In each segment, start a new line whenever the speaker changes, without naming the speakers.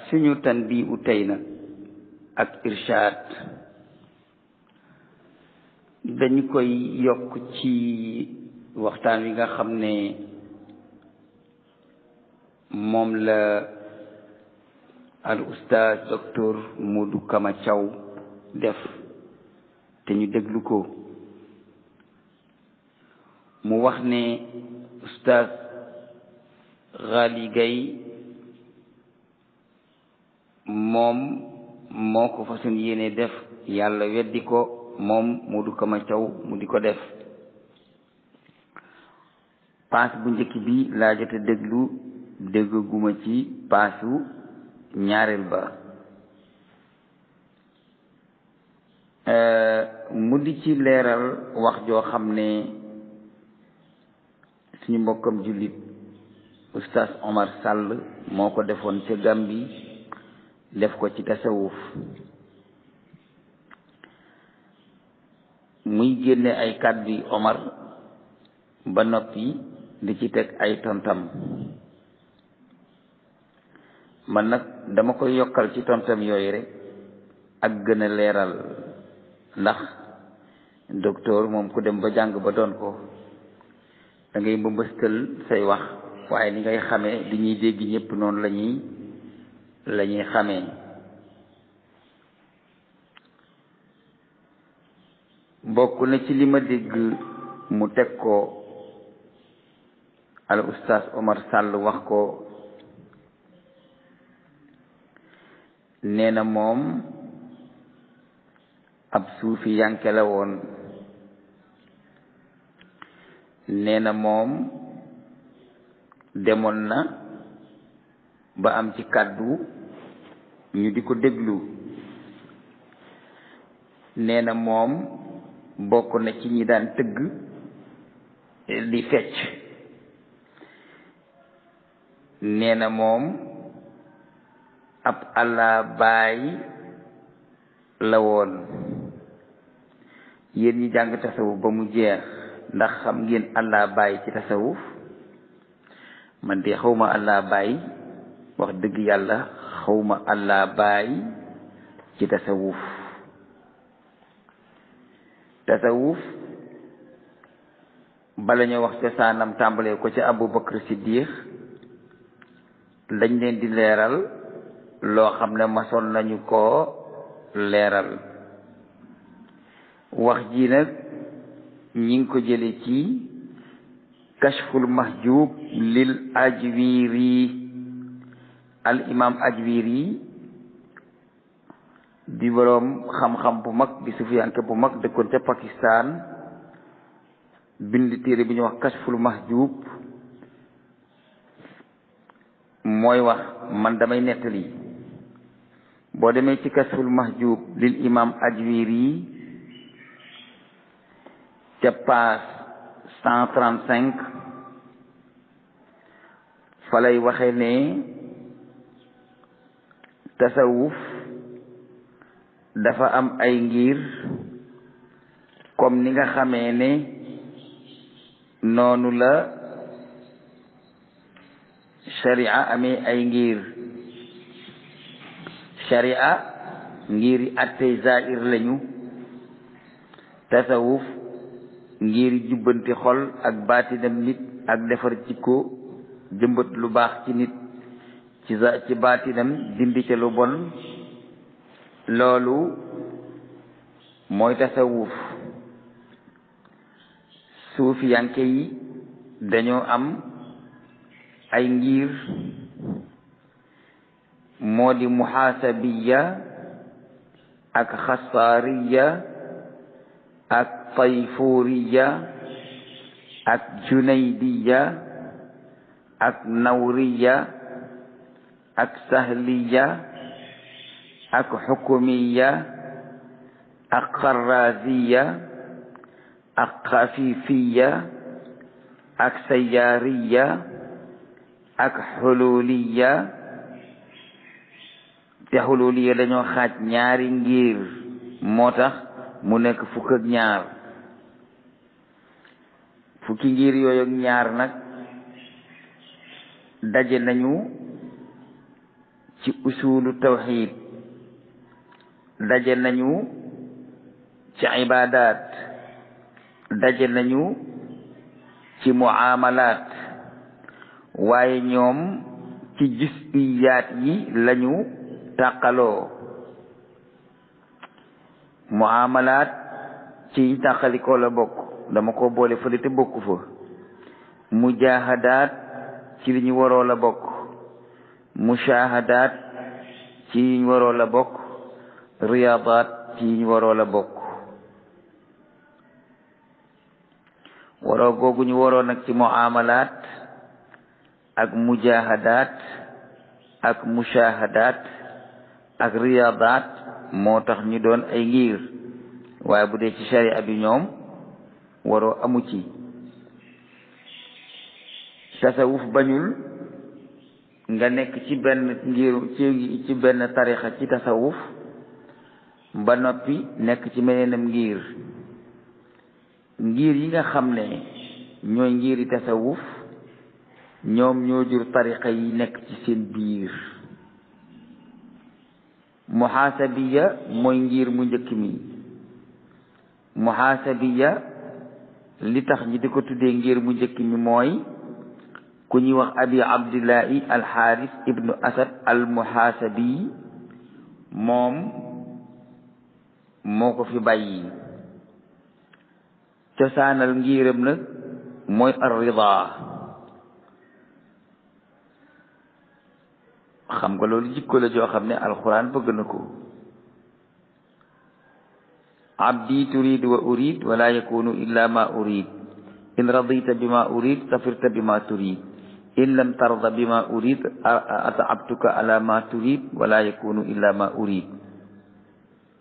suñu tanbi u tey nag ak irshaad dañu koy yokk ci waxtaan wi nga xam ne moom la al ustaaz docteur Modou Kama Thiaw def te ñu déglu ko mu wax ne ustaaz Ghali Gaye moom moo ko façon yéene def yàlla weddi ko moom Modou Kama Thiaw mu di ko def paas bu njëkk bi laa jot a dégguma ci paasu ñaareel ba mu di ci leeral wax joo xam ne suñu mbokkam jullit oustaz Omar Sall moo ko defoon ca Gàmbi def ko ci tasawuf muy génne ay kàddu Omar ba noppi di ci teg ay tontam man nag dama koy yokkal ci tontam yooyu rek ak gën a leeral ndax docteur moom ku dem ba jàng ba doon ko da ngay mbëmbëstal say wax waaye ni ngay xamee di ñuy dégg ñëpp noonu la ñuy xamee bokk na ci li ma dégg mu teg ko al oustaz Omar Sall wax ko nee na moom ab suufi yanke la woon nee na moom demoon na ba am ci kàddu ñu di ko déglu nee na moom bokk na ci ñi daan tëgg di fecc nee na moom ab allah baay la woon yéen ñi jàng tasawuf ba mu jeex ndax xam ngeen allah baay ci tasawuf man de xawma allah baay wax dëgg yàlla xawma allah baay ci tasawuf bala ñu wax cosaanam tàmbalee ko ca Abu Bakr Siddiq dañ leen di leeral loo xam ne masoon nañu koo leeral wax ji nag ñi ngi ko jële ci kashful mahjub lil ajwiri al imam ajwiri di boroom xam-xam bu mag di sufiyanke bu mag dëkkoon ca Pakistan bind téere bi ñuy wax kashful mahjub mooy wax man damay nettali boo demee ci kashful mahjub lil imam ajwiri ca page 135 fa lay waxe ne tasawuf dafa am ay ngir comme ni nga xamee ne noonu la sharia amee ay ngir sharia ngiri attey zaahir lañu tasawuf ngir jubbanti xol ak baatinam nit ak defar jikko jëmbat lu baax ci nit ci baatinam dindi ca lu bon loolu mooy tasawuf suufiyanke yi dañoo am ay ngir moo di muhaasabiya ak xasaariya ak tayfuriya ak junaydiya ak nawriya ak sahliya ak xukumiya ak xarraziya ak xafifiya ak sayaariya ak xululiya te xululiya dañoo xaaj ñaari ngir moo tax mu nekk fukk ak ñaar fukki ngir yooyu ak ñaar nag daje nañu ci usulu tawxid daje nañu ci ibadat daje nañu ci muamalat waaye ñoom ci juz'iyaat yi lañu tàqaloo. muamalat ci tàqalikoo la bokk, dama ko boole fële te bokku fa. mujahadaat ci li ñu waroo la bokk, mushahadaat ci yi ñu waroo la bokk, riyaadaat ci yi ñu waroo la bokk. waroo googu ñu waroo nag ci muamalaat ak mujahadaat ak mushahadaat ak riyaadaat moo tax ñu doon ay ngir, waaye bu dee ci sharia bi ñoom waroo amu ci. tasawuf bañul nga nekk ci benn ngir ci benn tarixa ci tasawuf ba noppi nekk ci meneenam ngir yi nga xam ne ñooy ngiri tasawuf ñoom ñoo jur tarixa yi nekk ci seen biir. muhaasabiya mooy ngir mu njëkk mi. muhaasabiya li tax ñi di ko tuddee ngir mu njëkk mi mooy ku ñuy wax abi abdillahi alxaaris ibnu asad almuhaasabi moom moo ko fi bàyyi. cosaanal ngiram nag mooy arrida. xam nga loolu jikko la joo xam ne alquran bëgg na ko. abdi turid wa urid wala yakunu illa ma urid in radita bima urid safirta bima turid in lam tarda bima urid ataabtuka ala ma turid wala yakunu illa ma urid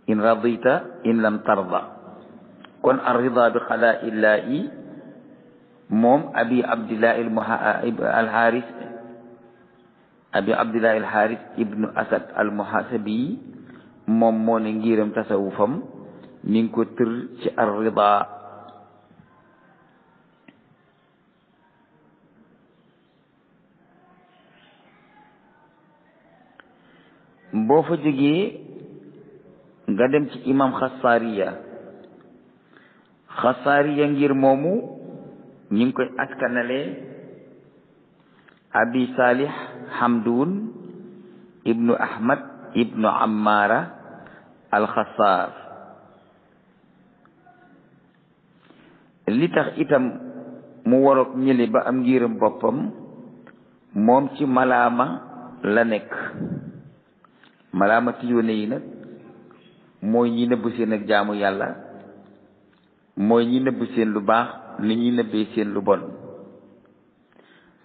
in radita in lam tarda. kon arrida bi xalaa illahi moom abi abdillahi alxaaris ibnu asad almuhasabi moom moo ne ngiram tasawufam mi ngi ko tër ci arrida. boo fa jógee nga dem ci imam xasaariya ngir moomu ñi ngi koy askanale abi salih hamdun ibnu ahmad ibnu ammara alxasaar. li tax itam mu waroog ñële ba am ngiram boppam moom ci malaama la nekk. malaama tiyoone yi nag mooy ñi nëbb seen ak jaamu yàlla, mooy ñi nëbb seen lu baax ni ñi nëbbee seen lu bon.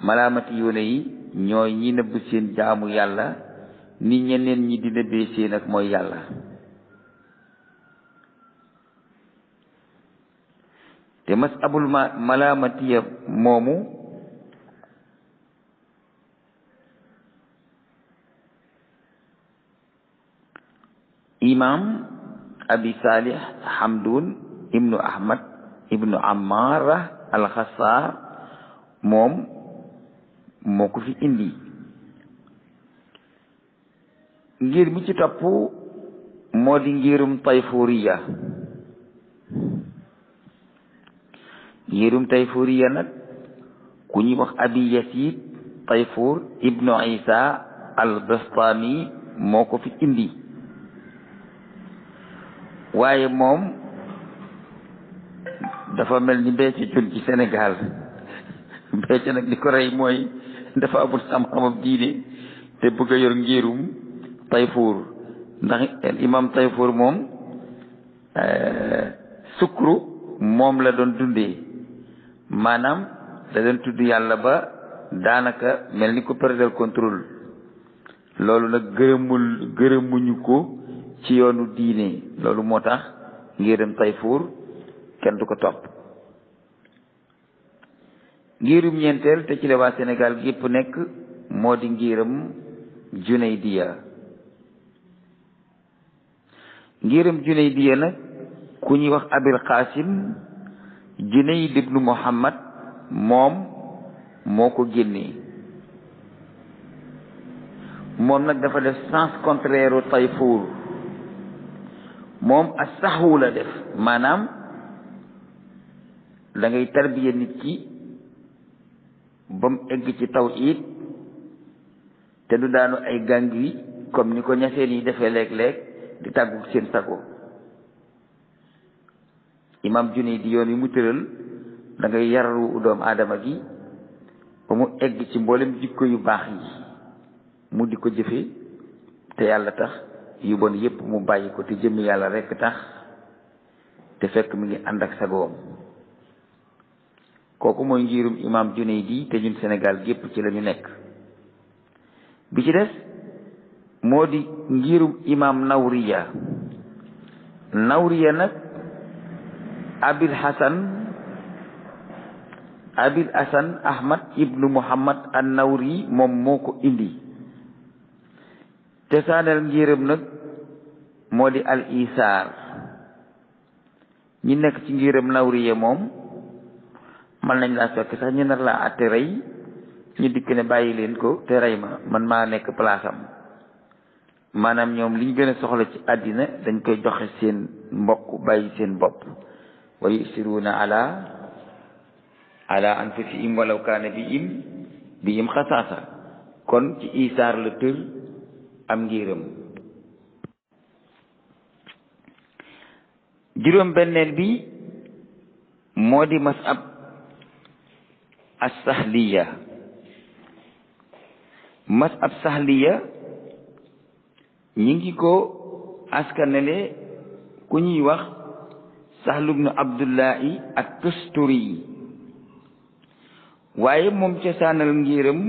malaamati yoone yi ñooy ñi nëbb seen jaamu yàlla ni ñeneen ñi di nëbbee seen ak mooy yàlla. te masabul malaamatiya moomu imam abi salih hamdun ibnu ahmad ibnu ammara alxasaar moom moo ko fi indi. ngir mi ci topp moo di ngirum tayfuriya. ngirum tayfuriya nag ku ñuy wax abi yasid tayfur ibnu isa al bastami moo ko fi indi. waaye moom dafa mel ni becc jun ci Sénégal. becc nag di ko rey mooy dafa amul xam-xamam diine te bëgg a yor ngirum tayfur. ndax imam tayfur moom sukru moom la doon dundee, maanaam da doon tudd yàlla ba daanaka mel ni ko perdre contrôle. loolu nag gërëmuñu ko ci yoonu diine. loolu moo tax ngirum tayfur kenn du ko topp. ngirum ñeenteel te ci la waa Sénégal gépp nekk moo di ngirum Junaydiya. ngirum Junaydiya nag ku ñuy wax Abil Qasim Junayd ibnu Muhammad moom moo ko génnee. moom nag dafa def sens contraire u tayfuur moom as-sahwu la def maanaam da ngay tarbiya nit ki ba mu egg ci tawhid te du daanu ay gàng yi comme ni ko ñaseen yi defee léeg-léeg di tàggu seen sago. imam Junayd di yoon yi mu tëral da ngay yararu doomu aadama gi ba mu egg ci mboolem jikko yu baax yi mu di ko jëfe te yàlla tax, yu bon yépp mu bàyyi ko te jëmmi yàlla rekk tax, te fekk mi ngi ànd ak sagoom. kooku mooy ngirum imam Junayd te ñun Sénégal gépp ci la ñu nekk. bi ci des moo di ngirum imam Nawriya. Nawriya nag abil hasan ahmad ibnu muhammad an nawri moom moo ko indi. te saaneel ngiram nag moo di al isaar. ñi nekk ci ngiram Nawriya moom man nañ laa fekk sax ñu nar laa àtte rey, ñu dikk ne bàyyi leen ko te rey ma, man maa nekk place am. maanaam ñoom liñ gën a soxla ci àddina dañ koy joxe seen mbokk bàyyi seen bopp. wa yusiruuna ala anfusihim walaw kaana bihim xasaasa. kon ci isaar la tër am ngiram. juróom benneel bi moo di masab as-sahliya. masab sahliya ñi ngi ko askanele ku ñuy wax Sahl ibnu Abdullahi at-Tusturi, waaye moom cosaanal ngiram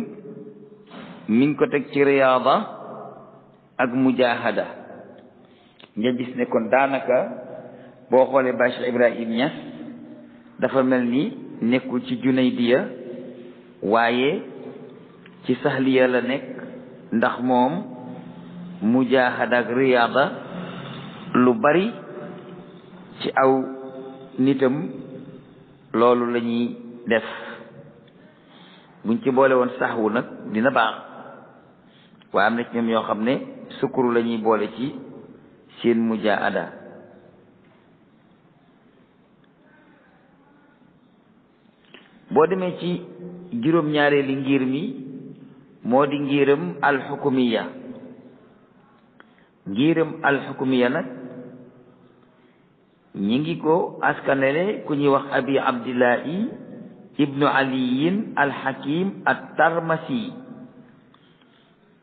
mi ngi ko teg ci riyaada ak mujahada. nga gis ne kon daanaka boo xoolee Baay Cheikh Ibrahim Niass dafa mel ni nekkul ci Junaydiya waaye ci sahliya la nekk, ndax moom mujahada ak riyaada lu bari ci aw nitam loolu la ñuy def. buñ ci boole woon saxwu nag dina baax, waaye am na ci ñoom yoo xam ne sukuru la ñuy boole ci seen mujahada. boo demee ci juróom-ñaareeli ngir mi moo di ngiram alxukumiya. ngiram alxukumiya nag ñi ngi ko askanele ku ñuy wax abi abdillahi ibnu aliyin alxakim at-tarmasi,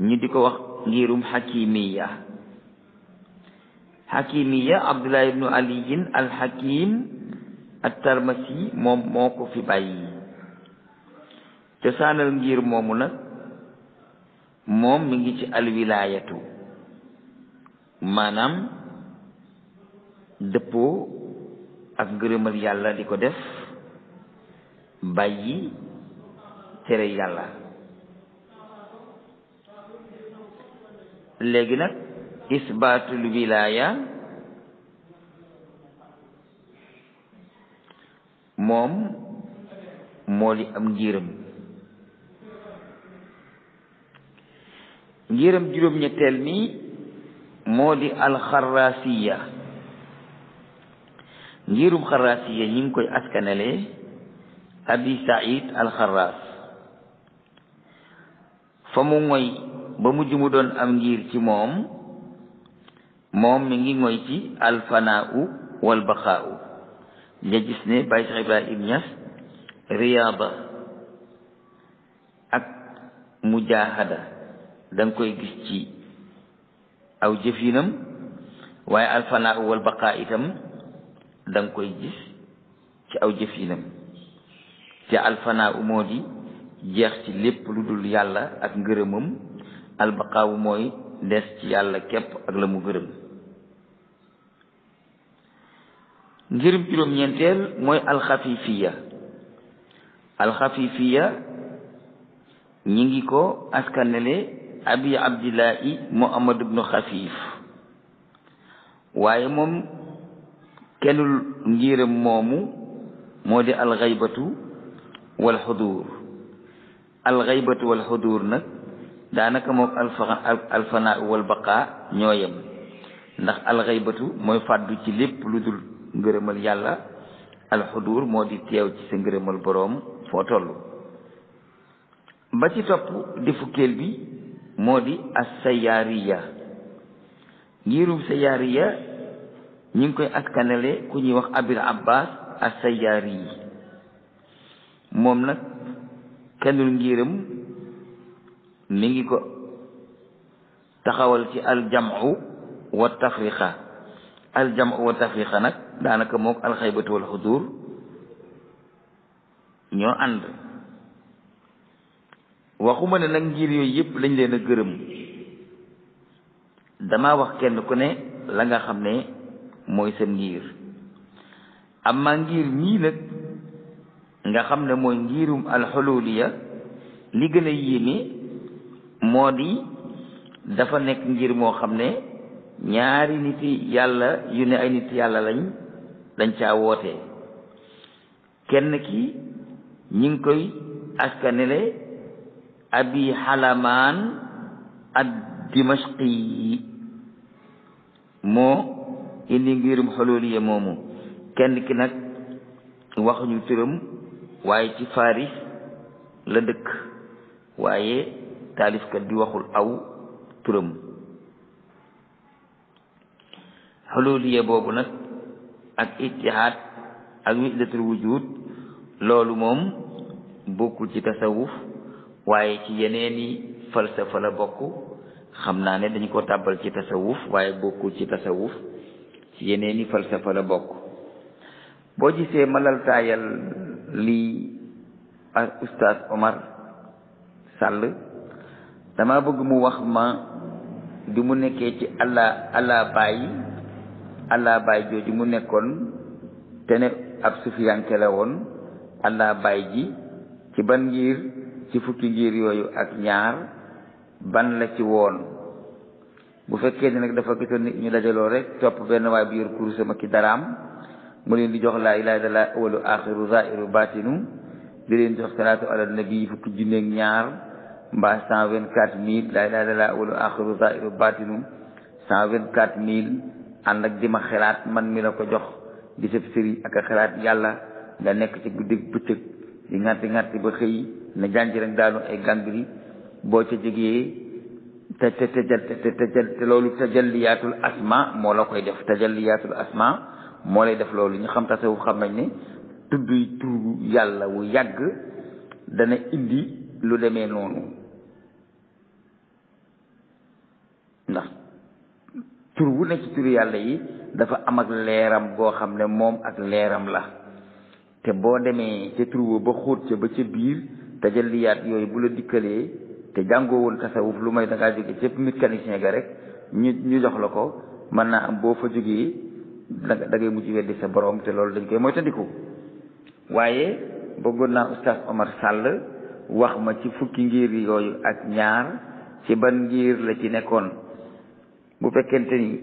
ñi di ko wax ngirum xakimiya. xakimiya abdullahi ibnu aliyin alxakim at-tarmasi moom moo ko fi bàyyi. te saanal ngir moomu nag moom mi ngi ci alwilaayatu, maanaam dëppoo ak ngërëmal yàlla di ko def, bàyyi tere yàlla. léegi nag isbaatul wilaaya moom moo di am ngiram. ngiram juróom-ñetteel mi moo di alxarasiya. ngirum xarasiya ñi ngi koy askanele abi said alxaras. fa mu ngoy ba mujj mu doon am ngir ci moom mi ngi ngoy ci alfanaau walbaqaau. nga gis ne Baay Cheikh Ibrahim Niass riyaada ak mujahada danga koy gis ci aw jëfinam, waaye alfanaa wal baqaa itam danga koy gis ci aw jëfinam. te alfanaa moo di jeex ci lépp lu dul yàlla ak ngërëmam, albaqaa mooy des ci yàlla képp ak la mu gërëm. ngirum juróom-ñeenteel mooy alxafifiya. alxafifiya ñi ngi ko askanele abi abdillahi muhammad ibnu xafif, waaye moom kennul ngiram moomu moo di alxaybatu wal xudur. alxaybatu wal xudur nag daanaka moom alfanaa wal baqaa ñoo yem ndax alxaybatu mooy fàddu ci lépp lu dul ngërëmal yàlla, alxudur moo di teew ci sa ngërëmal boroom foo toll. ba ci topp di fukkeel bi moo di as-sayaariya. ngirum sayaariya ñu ngi koy askanale ku ñuy wax abil abbas as-sayaari yi. moom nag kennul ngiram mi ngi ko taxawal ci aljamu wa tafriqa. aljamu wa tafriqa nag daanaka mook alxaybatu wal xudur ñoo ànd. waxuma ne nag ngir yooyu yëpp lañ leen a gërëm, dama wax kenn ku ne la nga xam ne mooy sa ngir. amma ngir ñii nag nga xam ne mooy ngirum alxululiya, li gën a yéeme moo di dafa nekk ngir moo xam ne ñaari niti yàlla yu ne ay nit yàlla lañ dañ caa woote. kenn ki ñi ngi koy askanele abi xalamaan ad dimashqi moo indi ngirum xululiya moomu. kenn ki nag waxuñu turam waaye ci Faris la dëkk, waaye taalifkat bi waxul aw turam. xululiya boobu nag ak ittihaad ak wahdatul wujud loolu moom bokkul ci tasawuf waaye ci yeneeni falsafa la bokk. xam naa ne dañu ko tàbbal ci tasawuf waaye bokkul ci tasawuf, ci yeneeni falsafa la bokk. boo gisee ma laltaayal lii ak Oustaz Omar Sall dama bëgg mu wax ma di mu nekkee ci allah baay jooju mu nekkoon te ne ab sufiyanke la woon. allah baay ji ci ban ngir ci fukki ngir yooyu ak ñaar ban la ci woon. bu fekkee ne nag dafa gisoon nit ñu dajaloo rek topp benn waay bu yor kurusam ki daraam mu leen di jox laa ilaaha illallaah awalu aaxiru zaahiru baatinu, di leen jox salaatu ala nabi fukki junneeg ñaar mbaa 124 000 laa ilaaha illallaah awalu aaxiru zaahiru baatinu 124 000 ànd ak di ma xalaat man mi la ko jox di sëb sëri ak a xalaat yàlla nga nekk ci guddi bëccëg di ŋàtti ba xëy na jànj rek daanu ay gàngri. boo ca jógee te loolu tajalliyaatul asma moo la koy def. tajalliyaatul asma moo lay def loolu. ñu xam tasawuf xam nañ ne tudd turu yàlla wu yàgg dana indi lu demee noonu, ndax tur wu nekk ci turu yàlla yi dafa am ak leeram goo xam ne moom ak leeram la. te boo demee ca tur ba xóot ca ba ca biir tajalliyaat yooyu bu la dikkalee te jàngoo woon tasawuf lu may dangaa jóge cëpp mécanicien ga rek ñu jox la ko, mën naa am boo fa jógee da ngay mujj weddi sa borom, te loolu dañ koy moytandiku. waaye bëggoon naa Oustaz Omar Sall wax ma ci fukki ngir yooyu ak ñaar ci ban ngir la ci nekkoon. bu fekkente ni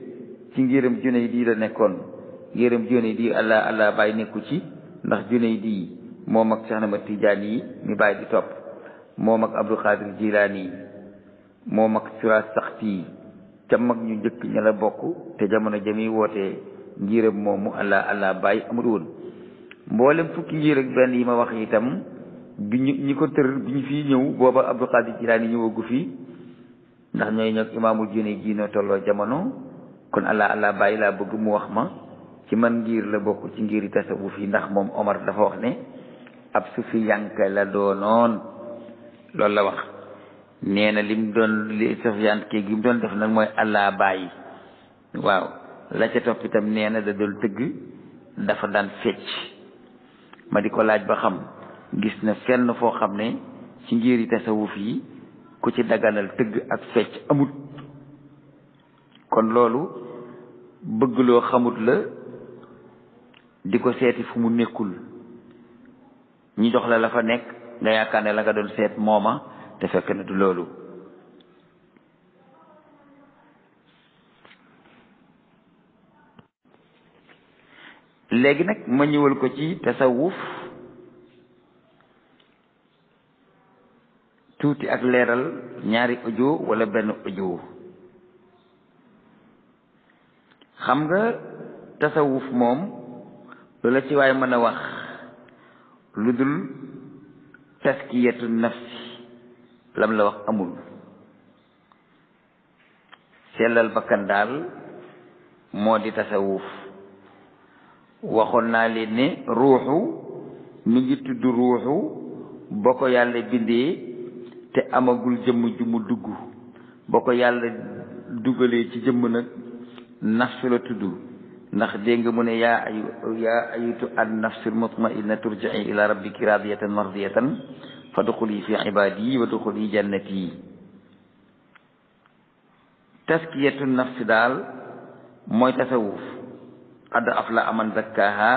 ci ngiram Junaydi la nekkoon, ngiram Junaydi allah bàyyi nekku ci, ndax Junaydi moom ak Cheikh Ahmad Tidiane yi mi bàyyi di topp, moom ak Abdul Qadir Jilaani, moom ak Siraaj Saxti ca mag ñu njëkk ña la bokk. te jamono jami wootee ngiram moomu allah bàyyi amul woon. mboolem fukki ngir ak benn yi ma wax itam bi ñi ko tër bi ñu fii ñëw booba Abdul Qadir Jilaani ñëwagu fii, ndax ñooy ñoog imaamul Junaydi noo tolloo jamono. kon allah bàyyi laa bëgg mu wax ma ci man ngir la bokk ci ngiri tasawuf yi, ndax moom Omar dafa wax ne ab sufiyanke la doonoon. loolu la wax. nee na lim doon li sufiyanke gi mu doon def nag mooy allah bàyyi. waaw la ca topp itam nee na da doon tëgg, dafa daan fecc. ma di ko laaj ba xam gis na fenn foo xam ne ci ngiri tasawuf yi ku ci daganal tëgg ak fecc amut. kon loolu bëgg loo xamut la, di ko seeti fu mu nekkul. ñi jox la fa nekk nga yaakaar ne la nga doon seet mooma, te fekk na du loolu. léegi nag ma ñëwal ko ci tasawuf tuuti ak leeral ñaari audio wala benn audio. xam nga tasawuf moom lu la ci waay mën a wax lu dul taskiyatu nafsi lam la wax amul. sellal bakkan daal moo di tasawuf. waxoon naa leen ne ruuxu mi ngi tudd ruuxu boo ko yàlla bindee te amagul jëmm ju mu dugg. boo ko yàlla dugalee ci jëmm nag nafsu la tudd. ndax dégg nga mu ne yaa ayyatu an nafsul mutmainna turji'i ila rabbiki radiyatan mardiyatan fadxuli fi ibadi wa dxuli jannati. taskiyatu nafsi daal mooy tasawuf. qad aflaha man zakkaha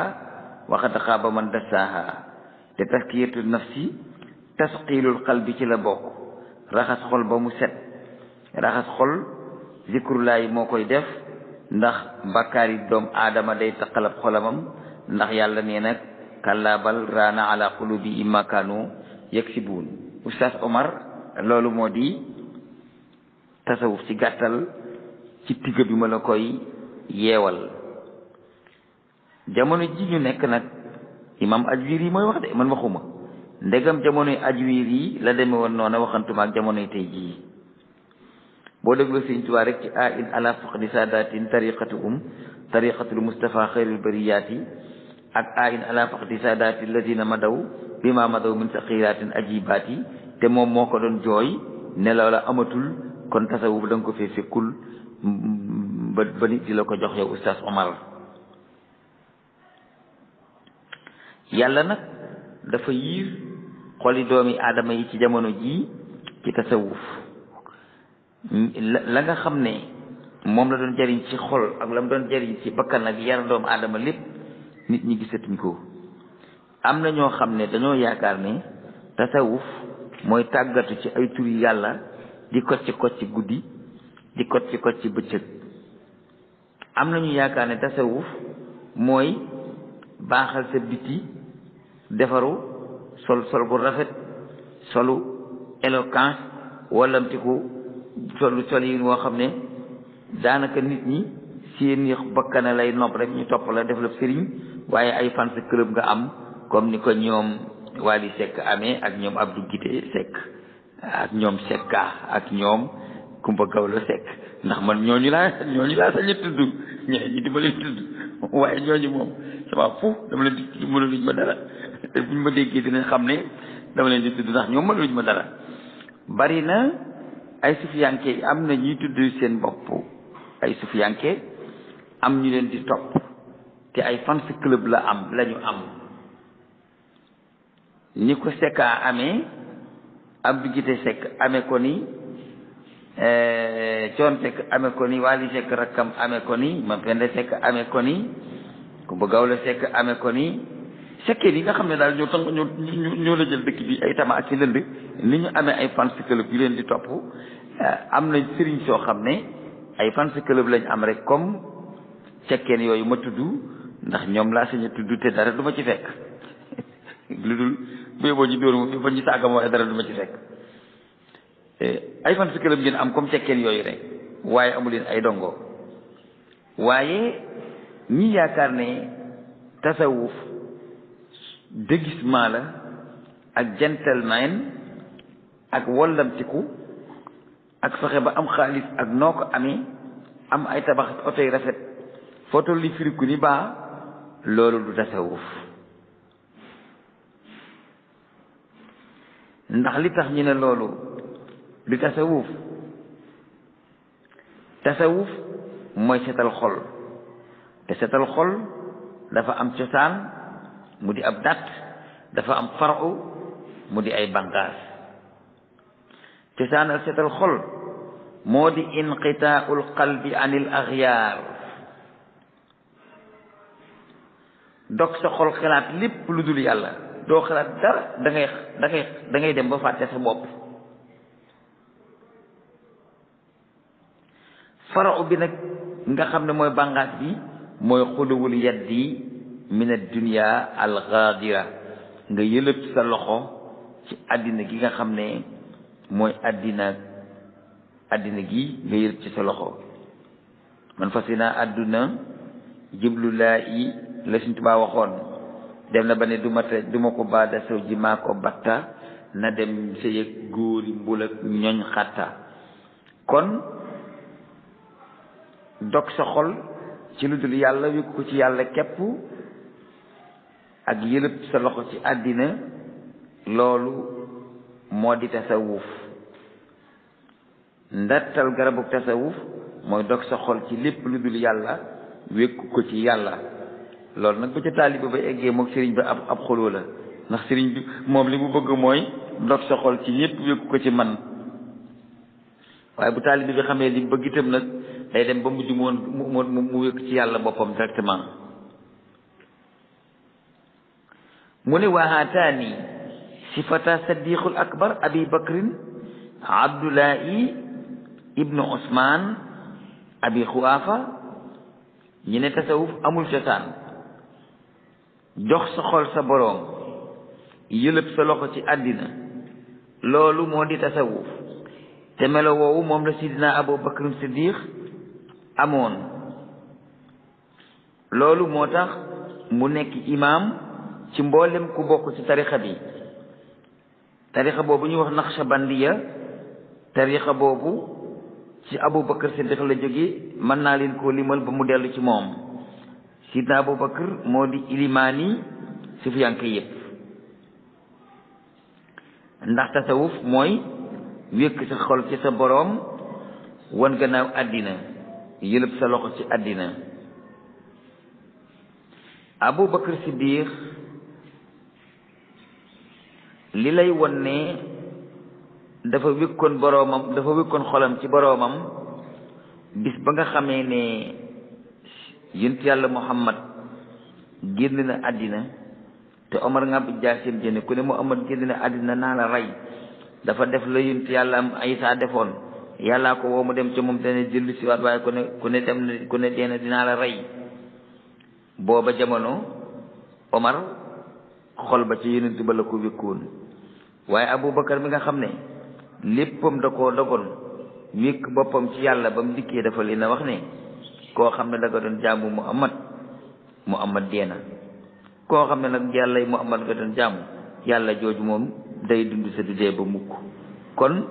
wa qad xaaba man dassaaha. te taskiyatu nafsi tasqiilul qalbi ci la bokk. raxas xol ba mu set. raxas xol zikrullahi moo koy def ndax bakkaar yi doom aadama day taqalab xolamam. ndax yàlla nee nag kallaa bal raana ala qulubihim ma kaanu yaksibuun. Oustaz Omar loolu moo di tasawuf ci gàttal ci tigg bi ma la koy yeewal. jamono ji ñu nekk nag imam Ajwiri mooy wax de man waxuma. ndegam jamonoy Ajwiri la demee woon noona waxantuma ak jamonoy tey jii. boo déglu Sëñ Tuubaa rek ci in ala faqdi saadatin tariqatul Mustafa xayril bariyaati ak in ala faqdi saadati alladina madaw bima madaw min saqiratin ajibaati. te moom moo ko doon jooy ne loola amatul kon tasawuf da nga ko fee fekkul ba nit di la ko jox yow Oustaz Omar. yàlla nag dafa yiir xoli doomi aadama yi ci jamono jii ci tasawuf. la nga xam ne moom la doon jariñ ci xol ak la mu doon jariñ ci bakkan ak yar doomu aadama lépp nit ñi gisatuñ ko. am na ñoo xam ne dañoo yaakaar ne tasawuf mooy tàggatu ci ay turi yàlla di kocci kocci guddi di kocci kocci bëccëg. am na ñu yaakaar ne tasawuf mooy baaxal sa biti defaru sol bu rafet solu éloquence wallamtiku sol yi woo xam ne daanaka nit ñi seen i bakkana lay nopp rek ñu topp la def la sëriñ. waaye ay fans club nga am comme ni ko ñoom Wally Seck amee ak ñoom Abdou Guité Seck ak ñoom Secka ak ñoom Kumba Gawlo Seck. ndax man ñooñu laa sañ a tudd ñi di ma leen tudd waaye ñooñu moom sama fu dama leen di tudd mënuluñ ma dara te buñ ma déggee dinañ xam ne dama leen di tudd ndax ñoom mënuluñ ma dara. bari na ay sufiyanke am na ñuy tudd seen bopp ay sufiyanke am ñu leen di topp te ay fans club lañu am. ni ko Secka amee Abdou Guité Seck amee ko ni Thione Seck amee ko ni Wally Seck rakkam amee ko ni Mapenda Seck amee ko ni Kumba Gawlo Seck amee ko ni sekkee yi nga xam ne daal ñoo la jël dëkk bi ay tama ak ci lënd ni ñu amee ay fans club yu leen di topp. am na sëriñ soo xam ne ay fans club lañ am rek comme cekkeen yooyu ma tudd ndax ñoom laa sañ a tudd te dara du ma ci fekk lu dul bu yóbboo ñu dóor ma ba ñu saaga ma waaye dara du ma ci fekk. ay fans club ngeen am comme cekkeen yooyu rek waaye amu leen ay dongo. waaye ñi yaakaar ne tasawuf déguisement la ak gentleman ak wollamtiku ak fexe ba am xaalis ak noo ko amee am ay tabax oto yu rafet foto li firiku ni baa loolu du tasawuf. ndax li tax ñu ne loolu du tasawuf mooy setal xol te setal xol dafa am cosaan mu di ab dat dafa am faru mu di ay banqaas. cosaanal setal xol moo di inqitaaul qalbi anil axyaar dog sa xol xalaat lépp lu dul yàlla doo xalaat dara da ngay dem ba fàtte sa bopp. faru bi nag nga xam ne mooy banqaas bi mooy xuluwul yaddi min ad-dunya al-ghadira nga yëlëb sa loxo ci àddina gi nga xam ne mooy àddina gi nga yërëb ci sa loxo man fas naa àdduna jublu laa yi la Sëriñ Tuubaa waxoon dem na ba ne duma ko baada saw ji maa ko batta na dem sa yëg góori mbul ak ñoñ xatta kon dog sa xol ci lu dul yàlla wékku ko ci yàlla képp ak yëlëb sa loxo ci àddina loolu moo di tasawuf ndattal garabu tasawuf mooy dog sa xol ci lépp lu dul yàlla wékku ko ci yàlla loolu nag bu ca taaliba ba eggee mook sëriñ ba ab xoloo la ndax sëriñ bi moom li mu bëgg mooy dog sa xol ci ñépp wékku ko ci man waaye bu taaliba bi xamee li bëgg itam nag day dem ba mujj mu wékk ci yàlla boppam directement mu ne wahaataani sifata saddiqul akbar abi bakrin abdullahi ibnu usman abi xuwaafa ñi ne tasawuf amul cosaan jox sa xol sa boroom yëlëb sa loxo ci àddina loolu moo di tasawuf te melo woowu moom la sidina abu bakrin siddiq amoon loolu moo tax mu nekk imaam ci mboolem ku bokk ci tarixa bi tarixa boobu ñuy wax naqshbandiya tarixa boobu ci Abu Bakar Siddiq la jóge mën naa leen koo limal ba mu dellu ci moom sidna Abu Bakar moo di ilimaani sufiyanke yépp ndax tasawuf mooy wékk sa xol ci sa boroom wan gannaaw àddina yëlëb sa loxo ci àddina Abu Bakar Siddiq li lay won ne dafa wékkoon boroomam dafa wékkoon xolam ci boroomam bis ba nga xamee ne yonent yàlla Muhammad génn na àddina te Omar nga jaasim jëne ku ne Muhammad génn na àddina naa la rey dafa def la yonent yàlla am Aysa defoon yàllaa ko woo mu dem ca moom dana jëllu si waat waaye ku ne dem na ku ne deena dinaa la rey booba jamono Omar xol ba ci yonent ba la ko wékkoon waaye Aboubacar mi nga xam ne léppam da koo dogoon wékk boppam ci yàlla ba mu dikkee dafa leen a wax ne koo xam ne da nga doon jaamu Muhammad dee na koo xam ne nag yàlla Muhammad nga doon jaamu yàlla jooju moom day dund sa du dee ba mukk kon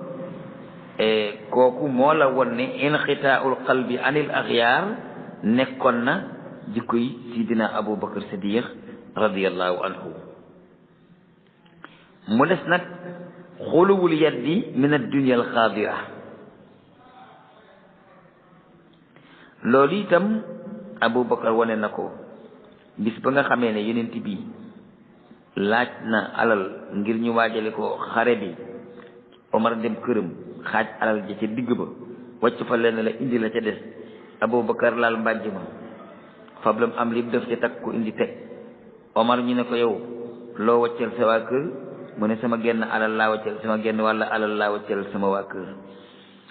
kooku moo la won ne inxitaaul qalbi anil axyaar nekkoon na jikkoy sidina Aboubacar Siddiq radiyallahu anhu mu des nag xuluwul yaddi min ad-dunya al-xaadira loolu itam Aboubacar wane na ko bis ba nga xamee ne yonent bi laaj na alal ngir ñu waajale ko xare bi Omar dem këram xaaj alal ja ca digg ba wàcc fa leen la indi la ca des Aboubacar laal mbàjj ma fablam am li def ca takk ko indi teg Omar ñu ne ko yow loo wàccal sa waa kër mu ne sama genn alal laa wàccal sama genn wàlla alal laa wàccal sama waa kër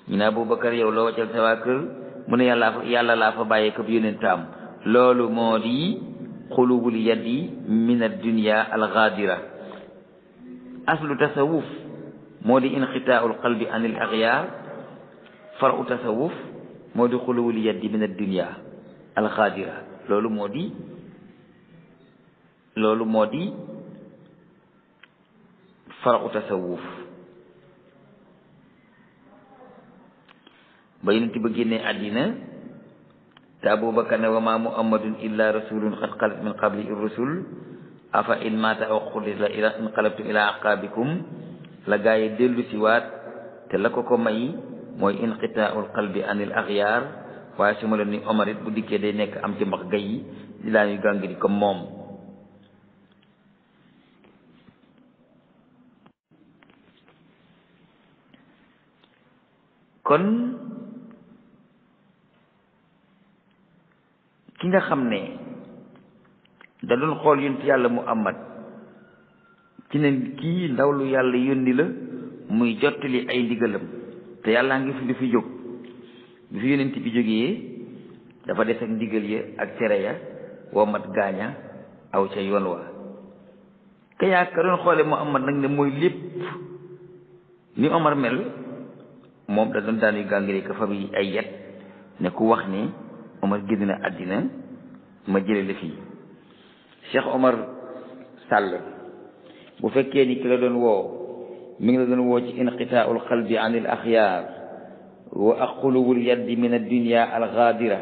ñu ne Aboubacar yow loo wàccal sa waa kër mu ne yàlla laa fa bàyyee ko yonentam loolu moo di xuluwul yaddi min ad-dunya al-ghadira aslu tasawuf moo di inxitaaul qalbi anil axyaar faru tasawuf moo di xuluwul yaddi min ad-dunya al-ghadira loolu moo di faru tasawuf ba yonent ba génnee àddina te Aboubacar ne wa ma muhammadun illa rasulun qad xalat min qabli rusul afa in mata aw qutila ila inqalabtum ila aqabikum la gaa yi dellu si waat te la ko may mooy inqitaaul qalbi anil axyaar waaye su ma la ni Omar it bu dikkee day nekk am ci mbax gay yi di laa ñuy gàng di comme moom kon ki nga xam ne da doon xool yonent yàlla Muhammad ci ne kii ndaw lu yàlla yónni la muy jottali ay ndigalam te yàllaa ngi fi du fi jóg bi fi yonent bi jógee dafa des ak ndigal ya ak tere ya woo mat gaaña aw ca yoon wa ka yaa ka doon xoole Muhammad nag ne mooy lépp ni Omar mel moom da doon daan yu gàngare ka fa bi ay yet ne ku wax ni Omar génn na àddina ma jële la fii. Cheikh Omar Sall bu fekkee ni ki la doon woo mi ngi la doon woo ci inqitaaul qalbi an il axyaar wa aqluwul yaddi min addunia alxaadira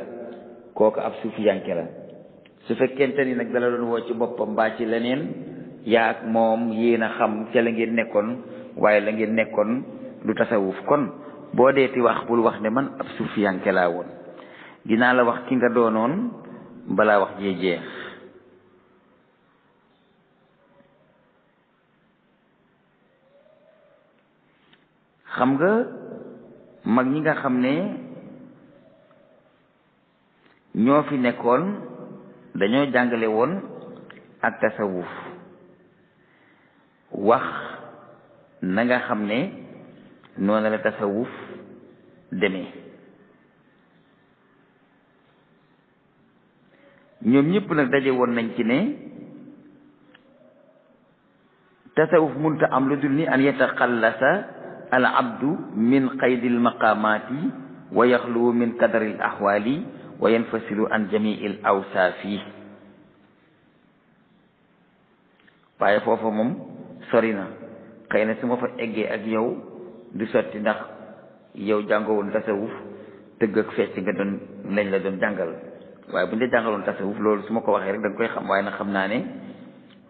kooku ab suufiyanke la. su fekkente ni nag dala doon woo ci boppam mbaa ci leneen yaa ak moom yéen a xam ca la ngeen nekkoon waaye la ngeen nekkoon du tasawuf. kon boo deeti wax bul wax ne man ab suufiyanke laa woon. dinaa la wax ki nga doonoon balaa wax jee jeex. xam nga mag ñi nga xam ne ñoo fi nekkoon dañoo jàngale woon ak tasawuf wax na nga xam ne noonu la tasawuf demee. ñoom ñëpp nag daje woon nañ ci ne tasawuf munta am lu dul ni an yataxallasa al abdu min qaydil maqaamaati wa yaxluwu min kadaril axwaali wa yanfasilu an jamiil awsaafi. waaye foofa moom sori na xëy na su ma fa eggee ak yow du sotti ndax yow jàngowoon tasawuf tëgg ak fecc nga doon lañ la doon jàngal. waaye bu ñu la jàngaloon tasawuf loolu su ma ko waxee rek da nga koy xam waaye nag xam naa ne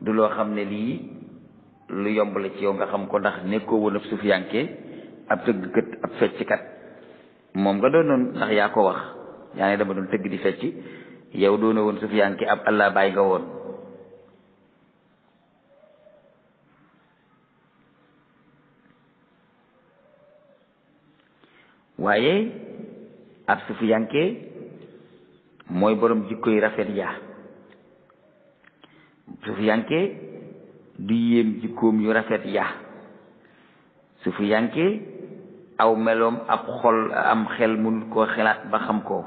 du loo xam ne lii lu yomb la ci yow nga xam ko ndax nekkoo woon ab suufiyanke ab tëggkat ab fecckat moom nga doonoon ndax yaa ko wax yaa ne dama doon tëgg di fecc yow doona woon suufiyanke ab allah baay nga woon. waaye ab suufiyanke mooy borom jikko yu rafet yaa. suufiyanke du yéem jikkoom yu rafet yaa. suufiyanke aw meloom ab xol am xel mun koo xelaat ba xam ko.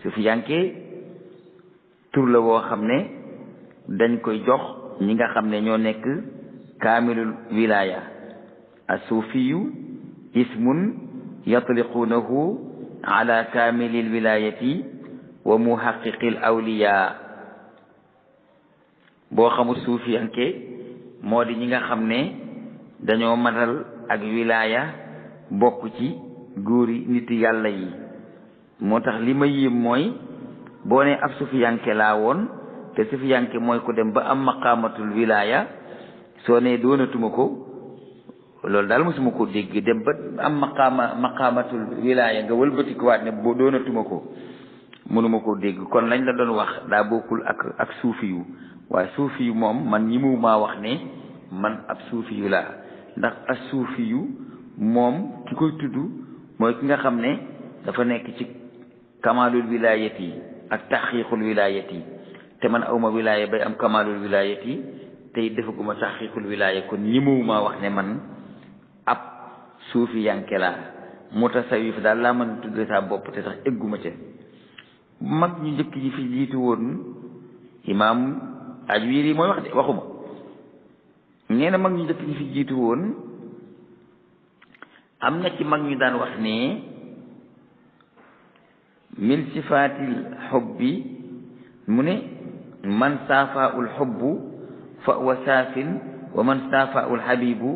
suufiyanke tur la woo xam ne dañ koy jox ñi nga xam ne ñoo nekk kaamilul wilaaya. as-suufiyu ismun yatliquunahu ala kaamilil wilaayati wa muhaqiqil awliya. boo xamul suufiyanke moo di ñi nga xam ne dañoo matal ak wilaaya bokk ci góori nit yàlla yi. moo tax li ma yéem mooy boo ne ab suufiyanke laa woon te suufiyanke mooy ko dem ba am maqaamatul wilaaya soo ne doonatuma ko loolu daal mosuma ko dégg. dem ba am maqaamatul wilaaya nga wëlbati ko waat ne boo doonatuma ko mënuma koo dégg. kon lañ la doon wax daa bokkul ak suufi yu. waaye suufi yu moom man ñi mu maa wax ne man ab suufi yu laa ndax as suufi yu moom ki koy tudd mooy ki nga xam ne dafa nekk ci kamalul wilayati ak taxqiqul wilayati te man awma wilaya bay am kamalul wilayati tey defaguma taxqiqul wilaya. kon ñi mu maa wax ne man ab suufi yanke laa. mutasawif daal laa mën tudd saa bopp te sax egguma ca. mag ñu njëkk ñi fi jiitu woon imaam Ajwiri mooy wax de waxuma nee na mag ñu njëkk ñi fi jiitu woon am na ci mag ñu daan wax ne min sifaatil xubbi mu ne man saafaul xubbu fa wa saafin wa man saafaul xabibu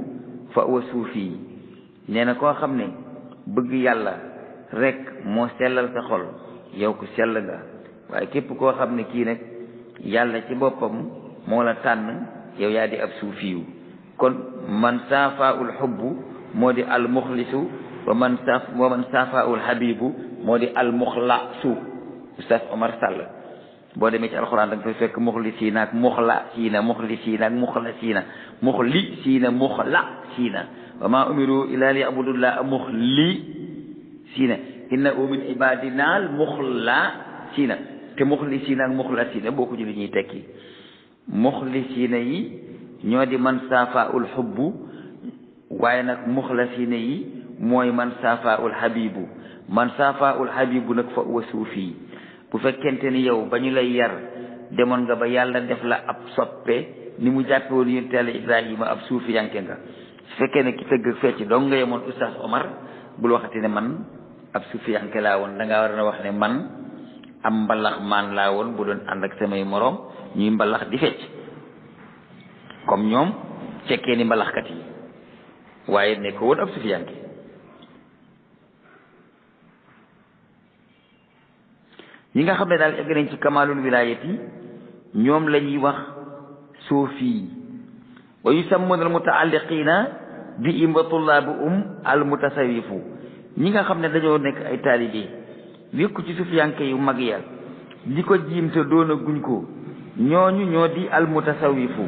fa wa suufi. nee na koo xam ne bëgg yàlla rek moo sellal sa xol yow ko sell nga. waaye képp koo xam ne kii nag yàlla ci boppam moo la tànn yow yaa di ab suufiyu. kon man saafaul xubbu moo di al muxlisu wa man saafaul habibu moo di al muxlasu. Oustaz Omar Sall boo demee ci alxuraan da nga fay fekk muxlisiina ak muxlasiina muxlisiina ak muxlasiina muxlisiina muxlasiina wa maa umiru illaa liya'budullaaha muxlisiina innahu min ibaadinaa al muxlasiina. te muxlisiina ak muxlasiina boo ko jëlee ñuy tekki muxlisiina yi ñoo di man saafaul xubbu waaye nag muxlasiina yi mooy man saafaul habibu. man saafaul habibu nag fa wa suufi. bu fekkente ni yow ba ñu lay yar demoon nga ba yàlla def la ab soppe ni mu jàppe woon yonent Yàlla Ibrahima ab suufi yanke nga. su fekkee ne ki tëgg fecc dong nga yemoon Oustaz Omar bul waxati ne man ab suufiyanke laa woon da ngaa war a wax ne man am mbalax maan laa woon bu doon ànd ak samay moroom ñuy mbalax di fecc comme ñoom fekkee ni mbalaxkat yi waaye ne ko woon ab suufiyanke ñi nga xam ne daal egg nañ ci kamalul wilayati ñoom la ñuy wax suufi wa yusammuna al mutaalliqina bi im wa tullaabu al mutasawifu ñi nga xam ne dañoo nekk ay taalibe wékku ci sufiyanke yu mag ya di ko jiim te doon a guñ ko ñooñu ñoo di al mutasawifu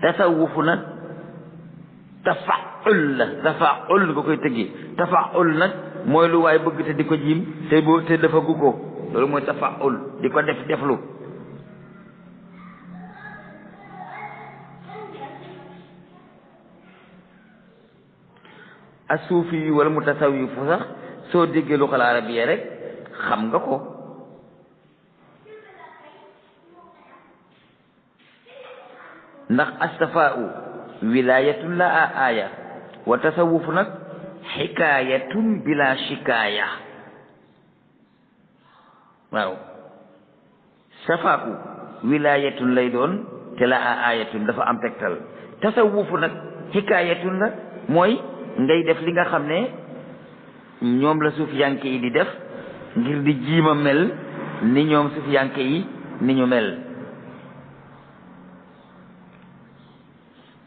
tasawufu nag tafaul la tafaul nga koy tëggee tafaul nag mooy lu waay bëgg te di ko jiim te dafa gu ko loolu mooy tafaul di ko deflu asuufi yu wala mutasawifu sax soo déggee luxal arabiya rek xam nga ko ndax astafaau wilayatun la aaya wa tasawufu nag xikaayatun bila shikaaya waaw safaau wilayatun lay doon te la aayatun dafa am tegtal tasawufu nag xikaayatun la mooy ngay def li nga xam ne ñoom la suufiyanke yi di def ngir di jiima mel ni ñoom suufiyanke yi ni ñu mel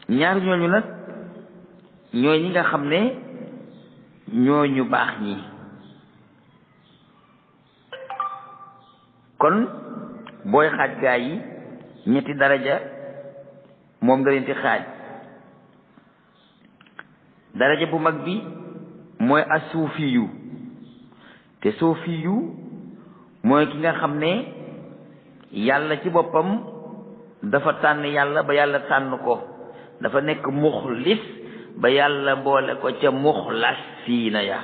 ñaar ñooñu nag ñooy ñi nga xam ne ñoo ñu baax ñi kon booy xaaj gaa yi ñetti daraja moom nga leen di xaaj daraja bu mag bi mooy asuufiyu te suufiyu mooy ki nga xam ne yàlla ci boppam dafa tànn yàlla ba yàlla tànn ko dafa nekk muxlis ba yàlla boole ko ca muxlasiina ya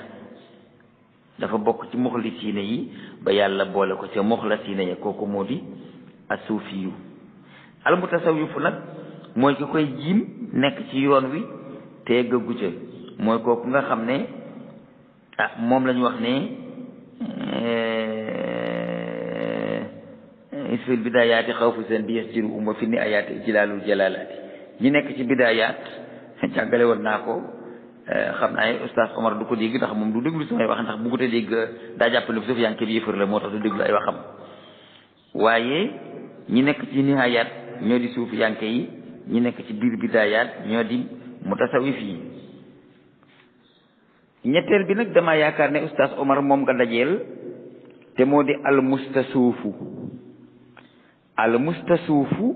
dafa bokk ci muxlisiina yi ba yàlla boole ko ca muxlasiina ya kooku moo di asuufiyu almutasawifu nag mooy ki koy jiim nekk ci yoon wi te gëggu ca mooy kooku nga xam ne moom la ñu wax ne isfil bidaayaati xawfu seen bi yasjiru umma fi ni ayaati ijlaalul jalaalaati ñi nekk ci bidaayaat jàngale woon naa ko xam naa ne Oustaz Omar du ko dégg ndax moom du déglu samay wax ndax bu ko te dégg daa jàppale sufiyanke bi yëfër la moo tax du déglu ay waxam waaye ñi nekk ci nihayaat ñoo di sufiyanke yi ñi nekk ci biir bidaayaat ñoo di mutasawif yi ñetteel bi nag dama yaakaar ne Oustaz Omar moom nga dajeel te moo di almustasuufu almustasuufu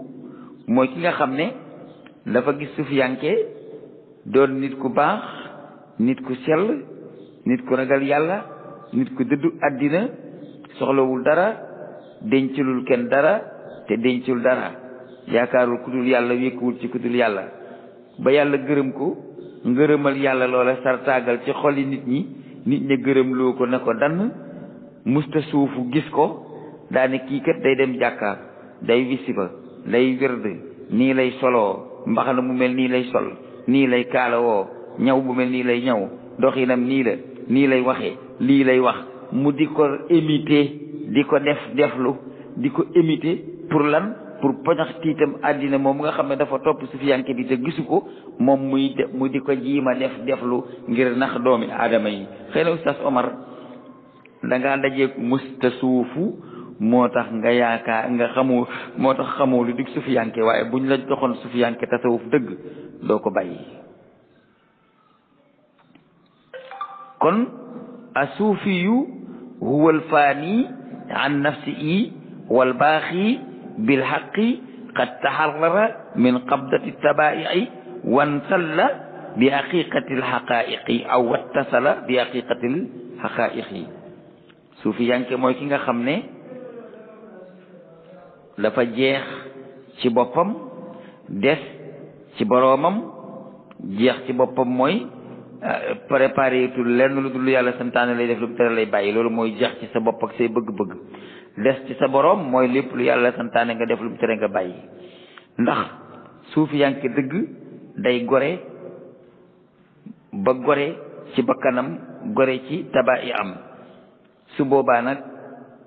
mooy ki nga xam ne dafa gis sufiyanke doon nit ku baax nit ku sell nit ku ragal yàlla nit ku dëddu àddina soxlawul dara dencalul kenn dara te dencul dara yaakaarul ku dul yàlla wékkuwul ci ku dul yàlla ba yàlla gërëm ko ngërëmal yàlla loola sartaagal ci xoli nit ñi gërëm loo ko ne ko dann mustasuufu gis ko daane kii kat day dem jàkka day wisiba day wird nii lay soloo mbaxana mu mel nii lay sol nii lay kaalawoo ñaw bu mel nii lay ñaw doxinam nii la nii lay waxee lii lay wax mu di ko imiter di ko deflu di ko imiter pour lan pour poñax tiitam àddina moom nga xam ne dafa topp sufiyanke bi te gisu ko moom mu di ko jiima deflu ngir nax doomi aadama yi xëy na Oustaz Omar da ngaa dajeeg mustasuufu moo tax nga yaakaar nga xamoo moo tax xamoo lu dig sufiyanke waaye buñ la joxoon sufiyanke tasawuf dëgg doo ko bàyyi kon asuufiyu huwa alfaani an nafsihi wal baaxi bil haqqi qad taharrara min qabdati tabaa'i wansalla bi haqiqati alhaqaa'iqi aw wattasala bi haqiqati alhaqaa'iqi sufiyanke mooy ki nga xam ne dafa jeex ci boppam des ci boroomam jeex ci boppam mooy préparé tul lenn lu dul yàlla santaane lay def lu tere lay bàyyi loolu mooy jeex ci sa bopp ak say bëgg-bëgg des ci sa boroom mooy lépp lu yàlla santaane nga def lu tere nga bàyyi ndax suufiyanke dëgg day gore ba gore ci bakkanam gore ci tabaay am su boobaa nag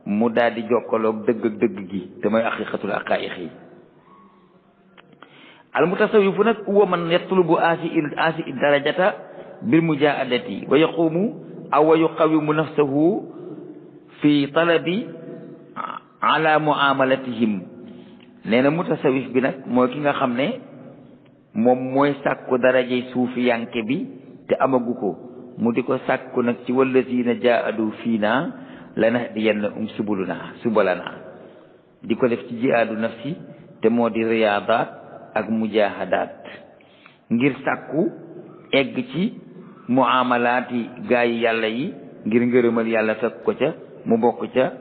mu daal di jokkaloog dëgg gi te mooy aqiqatul aqaiq yi al mutasawifu nag huwa man yatlubu aasi darajata bil mujaadati wa yaqumu aw wa yuqawimu nafsahu fi talabi ala muamalatihim nee na mutasawif bi nag mooy ki nga xam ne moom mooy sàkku darajey suufiyanke bi te amagu ko mu di ko sàkku nag ci wallazina jaadu fiina lanahdiyannahum subulana di ko def ci jihaadu nafsi te moo di riyaadaat ak mujahadaat ngir sàkku egg ci muamalaati gaa yi yàlla yi ngir ngërëmal yàlla fekk ko ca mu bokk ca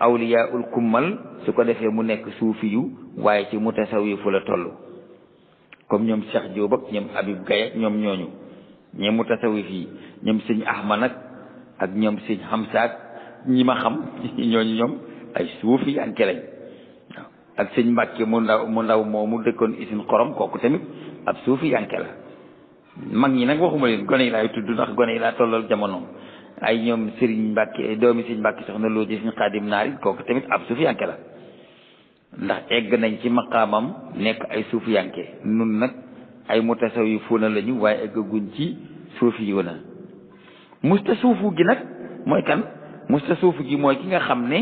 awliyaul kummal su ko defee mu nekk suufi yu waaye ci mutasawifu la toll comme ñoom Cheikh Diop ak ñoom Habib Gaye ak ñoom ñooñu ñoom mutasawif yi ñoom sëñ Ahmad ak ñoom sëñ Hamza ak ñi ma xam ñooñu ñoom ay suufi anke lañ waaw ak sëñ Mbàkke mu ndaw moomu dëkkoon isin xorom kooku tamit ab suufi anke la mag ñi nag waxuma leen gone yi laay tudd ndax gone yi laa tollal jamono ay ñoom Serigne Mbàkke doomi Serigne Mbàkke soxna loo ji Serigne Xaadim Naari kooku tamit ab suufiyanke la ndax egg nañ ci maqaamam nekk ay suufiyanke nun nag ay mutasawifuuna lañu waaye eggaguñ ci suufiyuuna mustasuufu gi nag mooy kan mustasuufu gi mooy ki nga xam ne